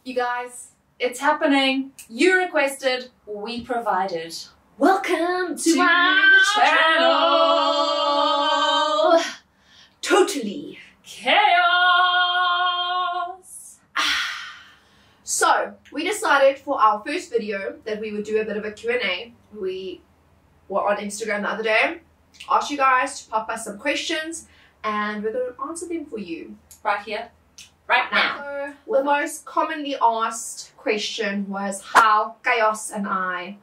You guys, it's happening. You requested, we provided. Welcome to our channel. Totally Chaos. So we decided for our first video that we would do a bit of a Q&A. We were on Instagram the other day, asked you guys to pop us some questions, and we're going to answer them for you Right here, right now. So the most commonly asked question was how Kayoss and I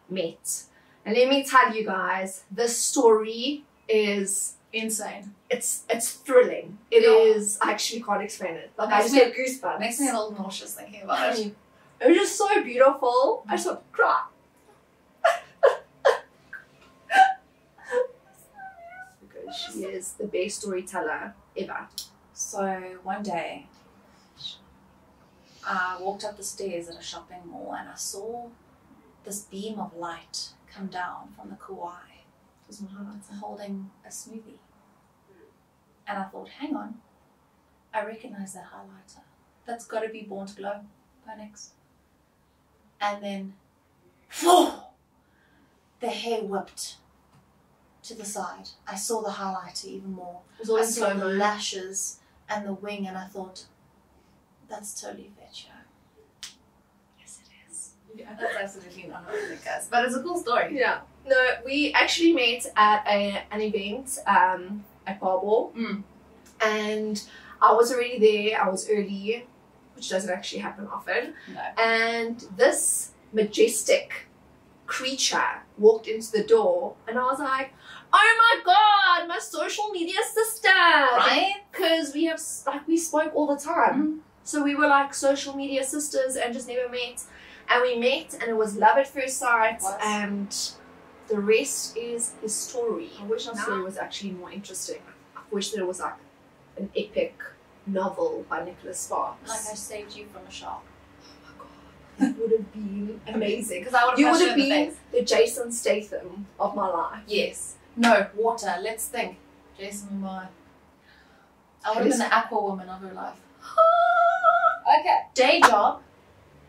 met. And let me tell you guys, this story is Insane. it's thrilling. It is. I actually can't explain it. Like, I just get goosebumps. Makes me a little nauseous thinking about it. It was just so beautiful. I just want to cry. Because she is the best storyteller ever. So one day, I walked up the stairs at a shopping mall and I saw this beam of light come down from the Kauai holding a smoothie. And I thought, hang on, I recognize that highlighter. That's got to be Born to Glow by NYX. And then, the hair whipped to the side. I saw the highlighter even more. I saw the lashes and the wing, and I thought, that's totally Fetcher. Yes, it is. Yeah, that's absolutely not what it is, but it's a cool story. Yeah. No, we actually met at an event at Barbell. And I was already there. I was early, which doesn't actually happen often. No. And this majestic creature walked into the door, and I was like, oh my god, my social media sister, Right? Because we spoke all the time. So we were like social media sisters and just never met. And we met, and it was love at first sight, and the rest is history. I wish our story was actually more interesting. I wish that it was like an epic novel by Nicholas Sparks. Like I saved you from a shark. That would have been amazing. Because I would have You would punched have you in the been face. the Jason Statham of my life. Yes. No, water. Let's think. Jason Momoa. I would have been the aqua woman of her life. Okay. Day job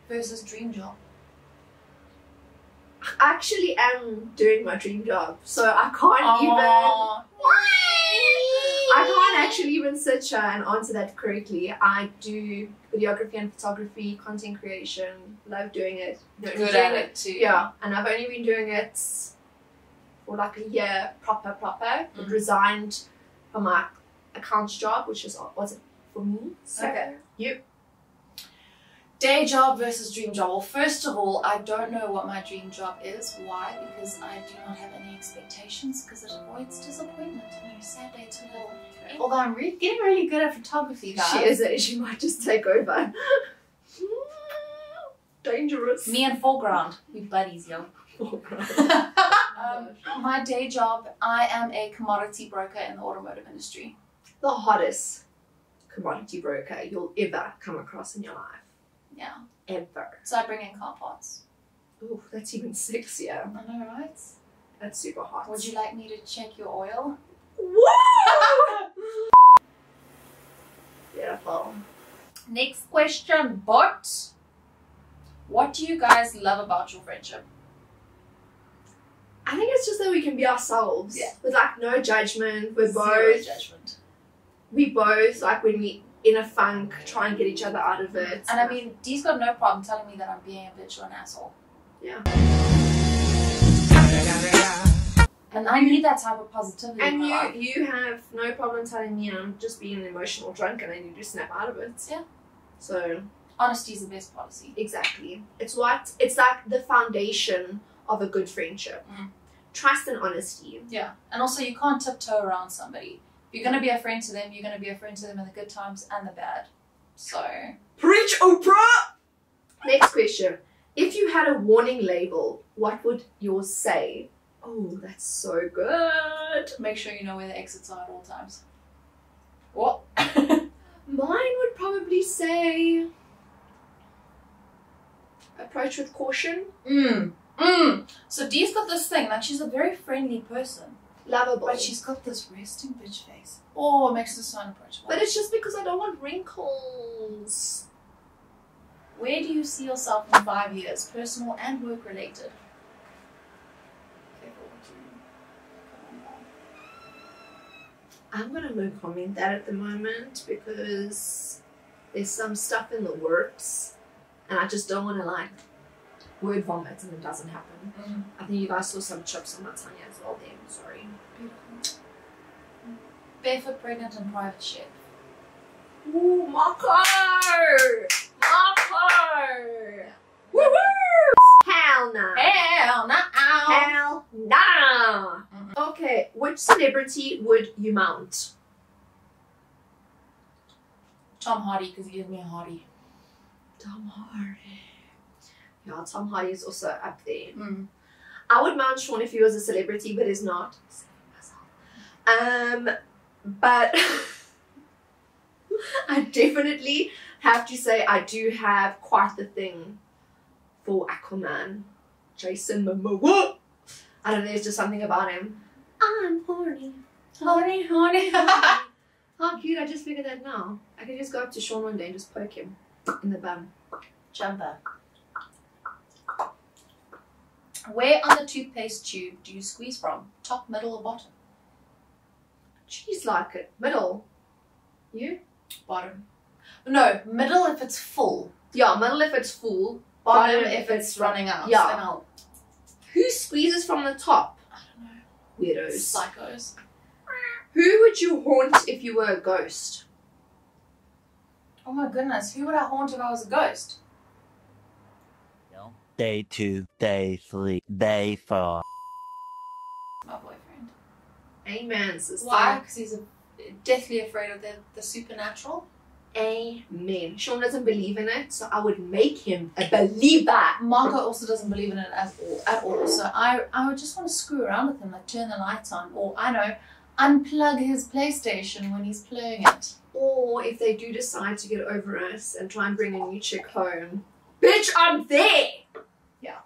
versus dream job. I actually am doing my dream job, so I can't actually even sit here and answer that correctly. I do videography and photography, content creation, love doing it. Good at it too. Yeah, and I've only been doing it for like a year proper. But resigned from my accounts job, which was it for me. So, Okay. Yep. Day job versus dream job. Well, first of all, I don't know what my dream job is. Why? Because I do not have any expectations, because it avoids disappointment. And you sad day to live. Although I'm getting really good at photography, guys. She is it. She might just take over. Dangerous. Me and foreground. We buddies, yo. My day job, I am a commodity broker in the automotive industry. The hottest commodity broker you'll ever come across in your life. Yeah. Ever. So I bring in car parts. Ooh, that's even sexier. I know, right? That's super hot. Would you like me to check your oil? Whoa! Beautiful. Next question, what do you guys love about your friendship? I think it's just that we can be ourselves. Yeah. With like no judgment. We're Zero both judgment. We both, like when we in a funk, try and get each other out of it. And I mean, Dee's got no problem telling me that I'm being a bitch or an asshole. Yeah. And I need that type of positivity. And in my life. you have no problem telling me I'm just being an emotional drunk and I need to snap out of it. Yeah. So honesty is the best policy. exactly. It's like the foundation of a good friendship. Trust and honesty. Yeah. And also you can't tiptoe around somebody. If you're going to be a friend to them, you're going to be a friend to them in the good times and the bad. So. Preach, Oprah! Next question. If you had a warning label, what would yours say? Oh, that's so good. Make sure you know where the exits are at all times. What? Mine would probably say approach with caution. So Dee's got this thing, like she's a very friendly person. Lovable. But she's got this resting bitch face. Oh, it makes her so unapproachable. But it's just because I don't want wrinkles. Where do you see yourself in 5 years, personal and work related? I'm gonna no comment that at the moment because there's some stuff in the works and I just don't want to like word vomit and it doesn't happen. I think you guys saw some chips on my tongue as well then, sorry. Beautiful. Barefoot, pregnant and private chef. Ooh, Marco! Woo-woo! Hell no! Hell no! Hell no! Okay, which celebrity would you mount? Tom Hardy, because he gives me a Hardy. Tom Hardy. Yeah, Tom Hardy is also up there. I would mount Sean if he was a celebrity, but he's not. But I definitely have to say I do have quite the thing for Aquaman. Jason Momoa. I don't know, there's just something about him. I'm horny. Horny, horny. How cute, I just figured that now. I could just go up to Sean one day and just poke him in the bum. Jumper. Where on the toothpaste tube do you squeeze from? Top, middle or bottom? She's like it. Middle. You? Bottom. No, middle if it's full. Yeah, middle if it's full. Bottom if it's running out. Yeah. Then I'll... Who squeezes from the top? I don't know. Weirdos. Psychos. Who would you haunt if you were a ghost? Oh my goodness, who would I haunt if I was a ghost? Day 2, day 3, day 4. My boyfriend. Amen, sister. Why? Because he's deathly afraid of the supernatural. Amen. Sean doesn't believe in it, so I would make him a believer. Marco also doesn't believe in it at all. So I would just want to screw around with him, like turn the lights on, or I know, unplug his PlayStation when he's playing it. Or if they do decide to get over us and try and bring a new chick home, bitch, I'm there. Yeah.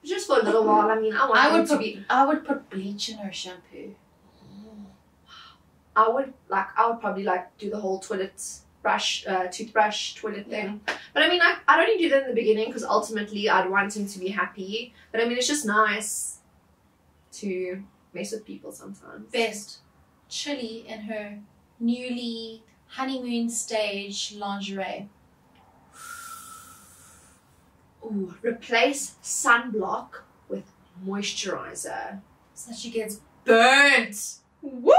Just for a little while. I mean, I would put bleach in her shampoo. I would probably do the whole toothbrush toilet thing. But I mean, I'd only do that in the beginning because ultimately I'd want him to be happy. But I mean, it's just nice to mess with people sometimes. Best. Chilly in her newly honeymoon stage lingerie. Ooh, replace sunblock with moisturizer. So that she gets burnt. Woo!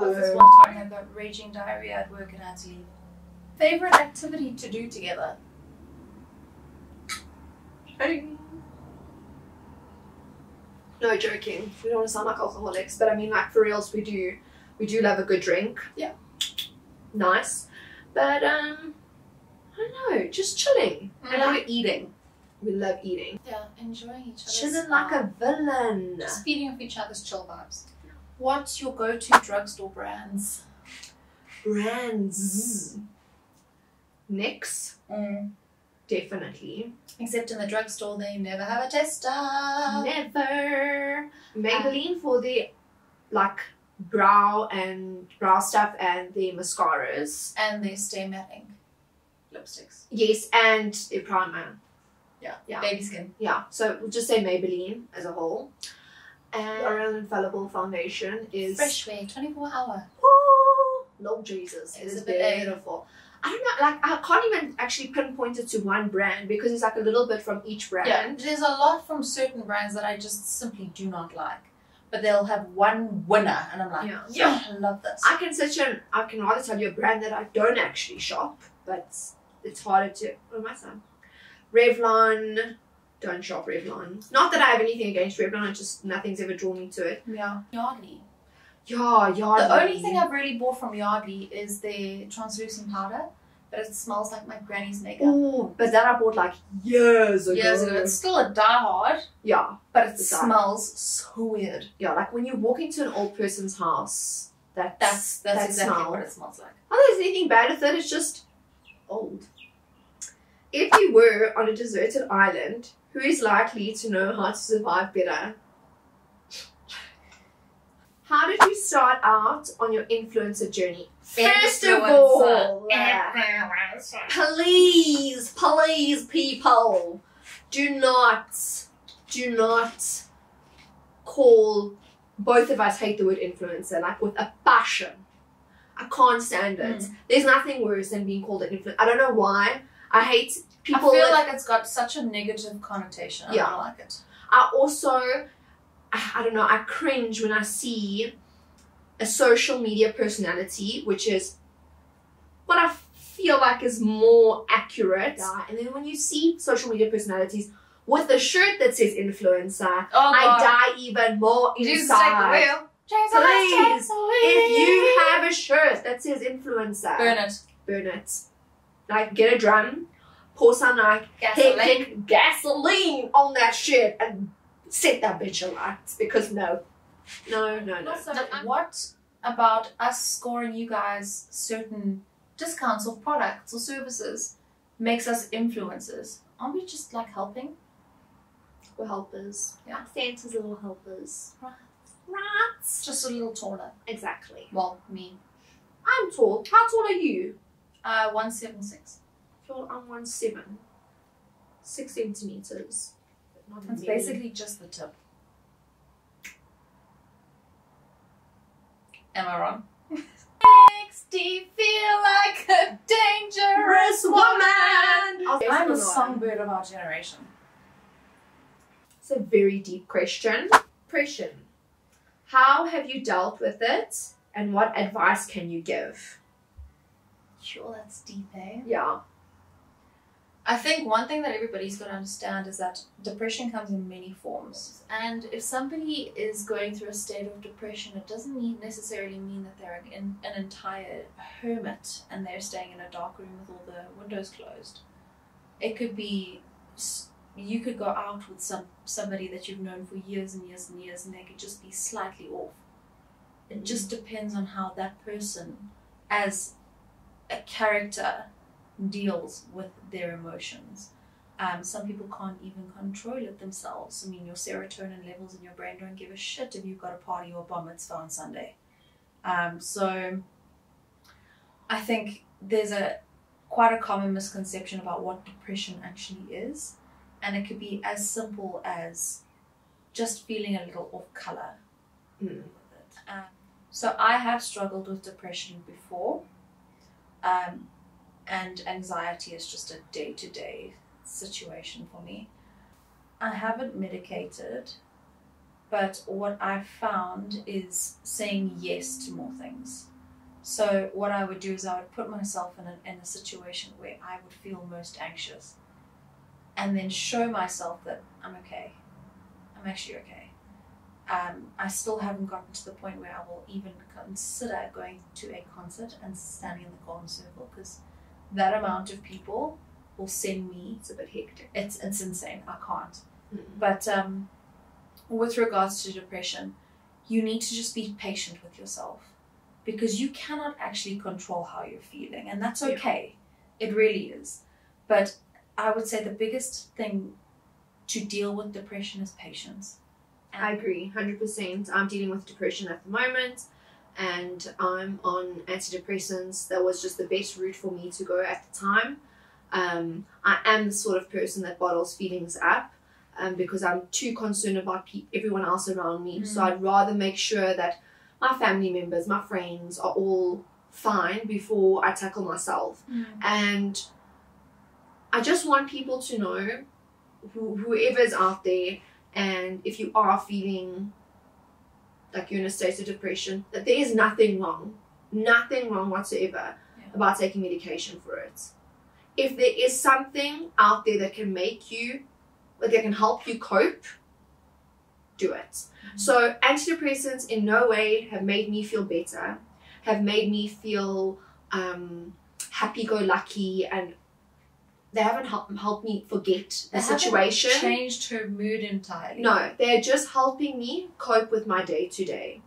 Oh, this one time I got raging diarrhea at work and I had to leave. Favorite activity to do together? No joking. We don't want to sound like alcoholics, but I mean, like, for reals, we do love a good drink. Yeah. Nice. But I don't know, just chilling. And like eating. We love eating. Yeah, enjoying each other's Chilling like a villain. Just feeding off each other's chill vibes. What's your go-to drugstore brands? Brands. NYX. Definitely. Except in the drugstore, they never have a tester. Never. Maybelline for the brow stuff and the mascaras. And their stay matting lipsticks. Yes, and a primer. Yeah. Baby skin. Yeah. So we'll just say Maybelline as a whole. And L'Oreal Infallible Foundation is Fresh Wear, 24 hour. Oh, Lord Jesus. It is Exhibit beautiful. I don't know, I can't even actually pinpoint it to one brand because it's a little bit from each brand. Yeah, there's a lot from certain brands that I just simply do not like. But they'll have one winner and I'm like, yeah, I love this. I can sit here and I can rather tell you a brand that I don't actually shop, but it's harder to, what am I saying? Revlon, don't shop Revlon. Not that I have anything against Revlon, it's just nothing's ever drawn me to it. Yeah. Yardley. Yeah, Yardley. The only thing I've really bought from Yardley is their translucent powder, but it smells like my granny's makeup. Oh, but that I bought years ago. It's still a die-hard. Yeah. But it smells so weird. Yeah, like when you walk into an old person's house, that's exactly smell. what it smells like. Not that there's anything bad with it, it's just old. If you were on a deserted island, who is likely to know how to survive better? How did you start out on your influencer journey? First of all, please, people, do not call, both of us hate the word influencer, like with a passion. I can't stand it. There's nothing worse than being called an influencer. I don't know why. I hate people. I feel like it's got such a negative connotation. I don't like it. I don't know, I cringe when I see a social media personality, which is what I feel like is more accurate. Yeah. And then when you see social media personalities with a shirt that says influencer, I die even more inside. Please, if you have a shirt that says influencer, burn it. Like, get a drum, pour some like gasoline on that shit and set that bitch alight, because no. Also, what about us scoring you guys certain discounts of products or services makes us influencers? Aren't we just like helping? We're helpers. Yeah. Santa's little helpers. Right. Just a little taller. Exactly. Well, me. I'm tall. How tall are you? 176. I'm 1'7". 6 centimeters. It's basically just the tip. Am I wrong? Makes me feel like a dangerous woman. I'm a songbird of our generation. It's a very deep question. Depression. How have you dealt with it, and what advice can you give? Sure, that's deep, eh? Yeah. I think one thing that everybody's got to understand is that depression comes in many forms. And if somebody is going through a state of depression, it doesn't necessarily mean that they're an entire hermit and they're staying in a dark room with all the windows closed. It could be, you could go out with somebody that you've known for years and years and years, and they could just be slightly off. It just depends on how that person, as a character, deals with their emotions. Some people can't even control it themselves. I mean, your serotonin levels in your brain don't give a shit if you've got a party or a bar mitzvah on Sunday. So I think there's quite a common misconception about what depression actually is, and it could be as simple as just feeling a little off color with it. So I have struggled with depression before. And anxiety is just a day-to-day situation for me. I haven't medicated, but what I've found is saying yes to more things. So what I would do is I would put myself in a situation where I would feel most anxious, and then show myself that I'm okay. I'm actually okay. I still haven't gotten to the point where I will even consider going to a concert and standing in the golden circle, because that amount of people will send me. It's a bit hectic. It's insane. I can't. But with regards to depression, you need to just be patient with yourself, because you cannot actually control how you're feeling, and that's okay. It really is. But I would say the biggest thing to deal with depression is patience. I agree, 100%. I'm dealing with depression at the moment, and I'm on antidepressants. That was just the best route for me to go at the time. I am the sort of person that bottles feelings up because I'm too concerned about everyone else around me. So I'd rather make sure that my family members, my friends are all fine before I tackle myself. And I just want people to know, whoever's out there, and if you are feeling like you're in a state of depression, that there is nothing wrong whatsoever about taking medication for it. If there is something out there that can help you cope, do it. So antidepressants in no way have made me feel better, have made me feel happy-go-lucky, and they haven't helped me forget the situation. Haven't changed her mood entirely. No, they're just helping me cope with my day-to-day.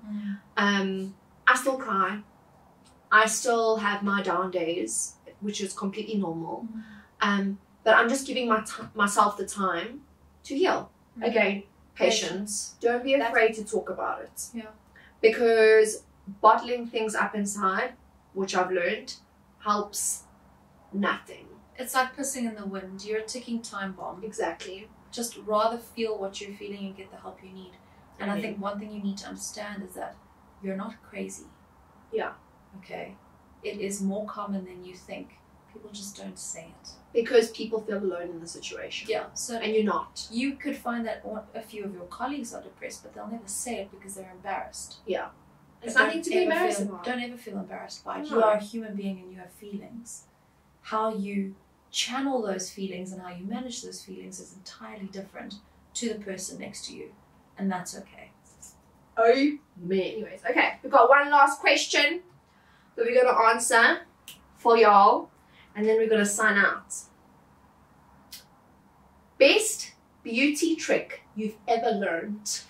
I still cry. I still have my down days, which is completely normal. But I'm just giving myself the time to heal. Again, patience. Don't be afraid to talk about it. because bottling things up inside, which I've learned, helps nothing. It's like pissing in the wind. You're a ticking time bomb. Exactly. Just rather feel what you're feeling and get the help you need. And I think one thing you need to understand is that you're not crazy. Yeah. Okay? It is more common than you think. People just don't say it. Because people feel alone in the situation. Yeah. So and you're not. You could find that a few of your colleagues are depressed, but they'll never say it because they're embarrassed. Yeah. It's nothing to be embarrassed about. Don't ever feel embarrassed by it. No. You are a human being and you have feelings. How you channel those feelings and how you manage those feelings is entirely different to the person next to you. And that's okay. Amen. Anyways, okay. We've got one last question that we're going to answer for y'all. And then we're going to sign out. Best beauty trick you've ever learned?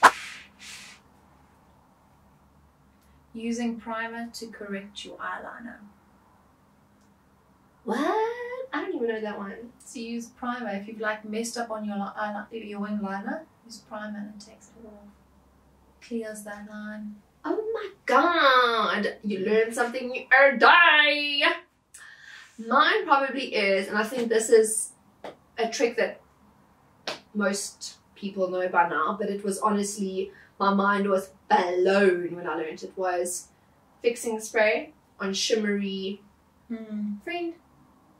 Using primer to correct your eyeliner. What? I don't even know that one. So use primer. If you've like messed up on your eyeliner, your wing liner, use primer and it takes it off. Clears that line. Oh my god. You learn something new every day. Mine probably is, and I think this is a trick that most people know by now, but it was honestly, my mind was blown when I learned it, was fixing spray on shimmery. Friend,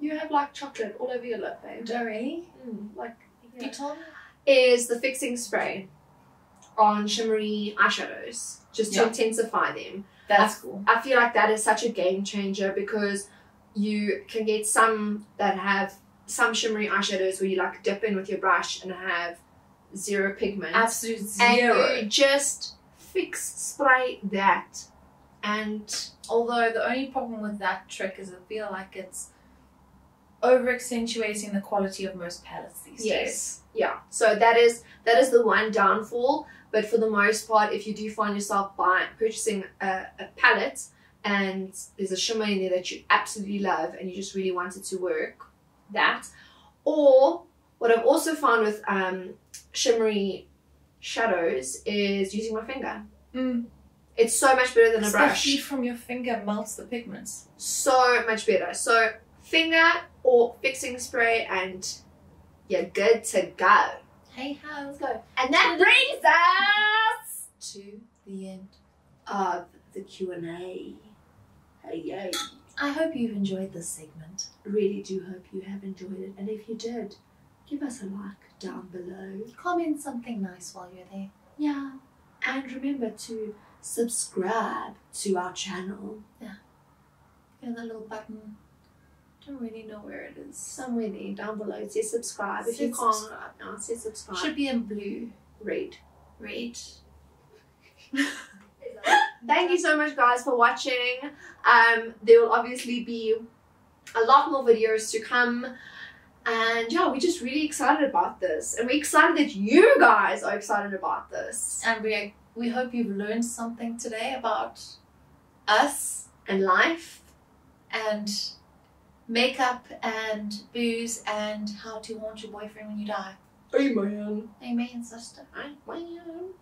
you have like chocolate all over your lip, babe. Do I really? Like, you told me? Is the fixing spray on shimmery eyeshadows, just to intensify them. That's cool. I feel like that is such a game changer, because you can get some that have some shimmery eyeshadows where you like dip in with your brush and have zero pigment. Absolute zero. And you just fix spray that. And although the only problem with that trick is I feel like it's over accentuating the quality of most palettes these days. Yeah. So that is the one downfall. But for the most part, if you do find yourself purchasing a palette and there's a shimmer in there that you absolutely love and you just really want it to work, that. Or what I've also found with shimmery shadows is using my finger. It's so much better than a brush. The heat from your finger melts the pigments. So much better. So finger or fixing spray and you're good to go. Hey ho. Let's go. And that brings us to the end of the Q&A. Hey, yay. I hope you've enjoyed this segment. Really do hope you have enjoyed it. And if you did, give us a like down below. Comment something nice while you're there. Yeah. And remember to subscribe to our channel. Yeah. Get that little button. Don't really know where it is. Somewhere there, down below. It says subscribe. If you can't, no, it says subscribe. Should be in blue. Red. Red. Thank you so much, guys, for watching. There will obviously be a lot more videos to come. And yeah, we're just really excited about this. And we're excited that you guys are excited about this. And we hope you've learned something today about us and life and makeup and booze and how to haunt your boyfriend when you die. Amen. Amen, sister. Amen.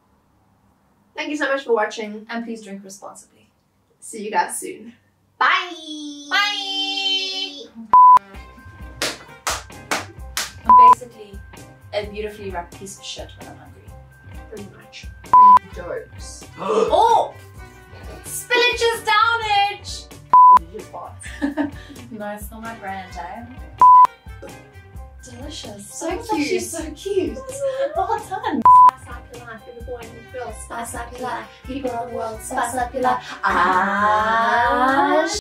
Thank you so much for watching. And please drink responsibly. See you guys soon. Bye. Bye. I'm basically a beautifully wrapped piece of shit when I'm hungry. Pretty much. Jokes. Oh! Spillage's downage! What did you fart? No, it's not my brand, eh? Delicious. So cute. She's so cute. Well done. Spice up your life, every boy and every girl. Spice up your life. People of the world, spice up your life.